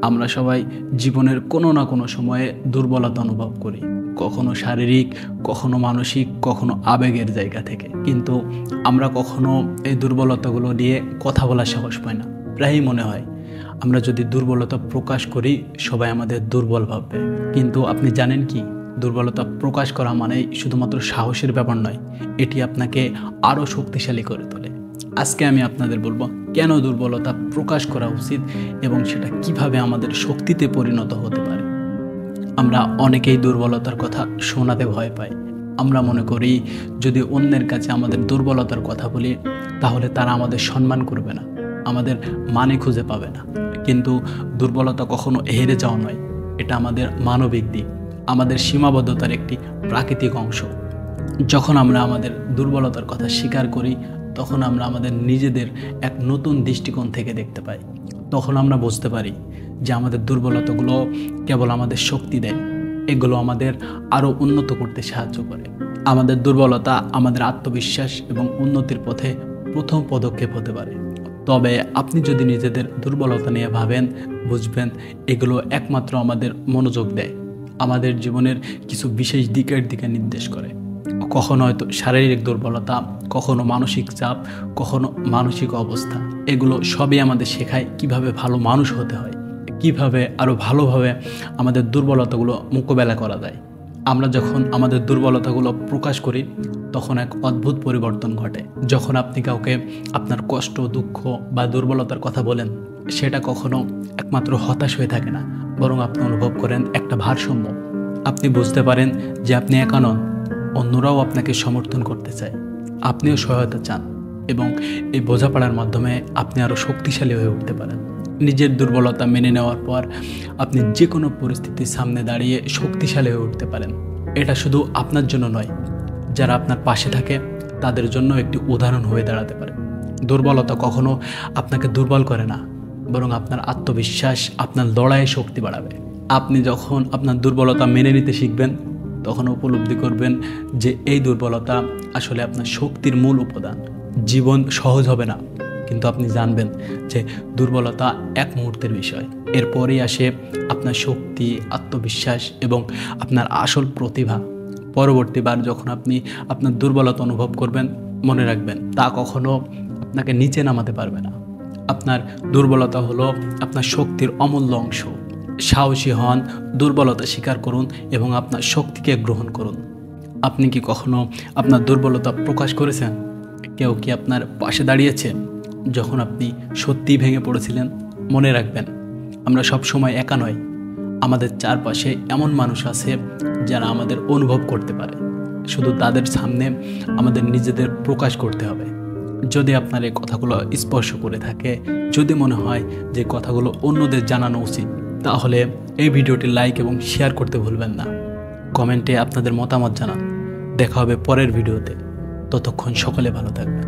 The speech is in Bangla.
আমরা সবাই জীবনের কোনো না কোনো সময়ে দুর্বলতা অনুভব করি। কখনো শারীরিক, কখনো মানসিক, কখনো আবেগের জায়গা থেকে। কিন্তু আমরা কখনো এই দুর্বলতাগুলো নিয়ে কথা বলার সাহস পাই না। প্রায়ই মনে হয় আমরা যদি দুর্বলতা প্রকাশ করি সবাই আমাদের দুর্বল ভাববে। কিন্তু আপনি জানেন কি, দুর্বলতা প্রকাশ করা মানেই শুধুমাত্র সাহসের ব্যাপার নয়, এটি আপনাকে আরও শক্তিশালী করে তোলে। আজকে আমি আপনাদের বলবো কেন দুর্বলতা প্রকাশ করা উচিত এবং সেটা কিভাবে আমাদের শক্তিতে পরিণত হতে পারে। আমরা অনেকেই দুর্বলতার কথা শোনাতে ভয় পাই। আমরা মনে করি যদি অন্যের কাছে আমাদের দুর্বলতার কথা বলি তাহলে তারা আমাদের সম্মান করবে না, আমাদের মানে খুঁজে পাবে না। কিন্তু দুর্বলতা কখনো হেরে যাওয়া নয়, এটা আমাদের মানবিক দিক, আমাদের সীমাবদ্ধতার একটি প্রাকৃতিক অংশ। যখন আমরা আমাদের দুর্বলতার কথা স্বীকার করি তখন আমরা আমাদের নিজেদের এক নতুন দৃষ্টিকোণ থেকে দেখতে পাই। তখন আমরা বুঝতে পারি যে আমাদের দুর্বলতাগুলো কেবল আমাদের শক্তি দেয়, এগুলো আমাদের আরও উন্নত করতে সাহায্য করে। আমাদের দুর্বলতা আমাদের আত্মবিশ্বাস এবং উন্নতির পথে প্রথম পদক্ষেপ হতে পারে। তবে আপনি যদি নিজেদের দুর্বলতা নিয়ে ভাবেন, বুঝবেন এগুলো একমাত্র আমাদের মনোযোগ দেয়, আমাদের জীবনের কিছু বিশেষ দিকের দিকে নির্দেশ করে। কখনো হয়তো শারীরিক দুর্বলতা, কখনো মানসিক চাপ, কখনো মানসিক অবস্থা। এগুলো সবই আমাদের শেখায় কিভাবে ভালো মানুষ হতে হয়, কিভাবে আরও ভালোভাবে আমাদের দুর্বলতাগুলো মোকাবেলা করা যায়। আমরা যখন আমাদের দুর্বলতাগুলো প্রকাশ করি তখন এক অদ্ভুত পরিবর্তন ঘটে। যখন আপনি কাউকে আপনার কষ্ট, দুঃখ বা দুর্বলতার কথা বলেন, সেটা কখনো একমাত্র হতাশ হয়ে থাকে না, বরং আপনি অনুভব করেন একটা ভারসাম্য। আপনি বুঝতে পারেন যে আপনি একা নন, অন্যরাও আপনাকে সমর্থন করতে চায়, আপনিও সহায়তা চান, এবং এই বোঝাপড়ার মাধ্যমে আপনি আরও শক্তিশালী হয়ে উঠতে পারেন। নিজের দুর্বলতা মেনে নেওয়ার পর আপনি যে কোনো পরিস্থিতির সামনে দাঁড়িয়ে শক্তিশালী হয়ে উঠতে পারেন। এটা শুধু আপনার জন্য নয়, যারা আপনার পাশে থাকে তাদের জন্য একটি উদাহরণ হয়ে দাঁড়াতে পারে। দুর্বলতা কখনো আপনাকে দুর্বল করে না, বরং আপনার আত্মবিশ্বাস, আপনার লড়াইয়ের শক্তি বাড়াবে। আপনি যখন আপনার দুর্বলতা মেনে নিতে শিখবেন তখন উপলব্ধি করবেন যে এই দুর্বলতা আসলে আপনার শক্তির মূল উপাদান। জীবন সহজ হবে না, কিন্তু আপনি জানবেন যে দুর্বলতা এক মুহূর্তের বিষয়। এরপরেই আসে আপনার শক্তি, আত্মবিশ্বাস এবং আপনার আসল প্রতিভা। পরবর্তীবার যখন আপনি আপনার দুর্বলতা অনুভব করবেন, মনে রাখবেন তা কখনো আপনাকে নিচে নামাতে পারবে না। আপনার দুর্বলতা হলো আপনার শক্তির অমূল্য অংশ। সাহসী হন, দুর্বলতা স্বীকার করুন এবং আপনার শক্তিকে গ্রহণ করুন। আপনি কি কখনো আপনার দুর্বলতা প্রকাশ করেছেন? কেউ কি আপনার পাশে দাঁড়িয়েছে যখন আপনি সত্যিই ভেঙে পড়েছিলেন? মনে রাখবেন আমরা সব সময় একা নই, আমাদের চারপাশে এমন মানুষ আছে যারা আমাদের অনুভব করতে পারে। শুধু তাদের সামনে আমাদের নিজেদের প্রকাশ করতে হবে। যদি আপনার এই কথাগুলো স্পর্শ করে থাকে, যদি মনে হয় যে কথাগুলো অন্যদের জানানো উচিত, তাহলে এই ভিডিওটি লাইক এবং শেয়ার করতে ভুলবেন না। কমেন্টে আপনাদের মতামত জানান। দেখা হবে পরের ভিডিওতে। ততক্ষণ সকলে ভালো থাকবেন।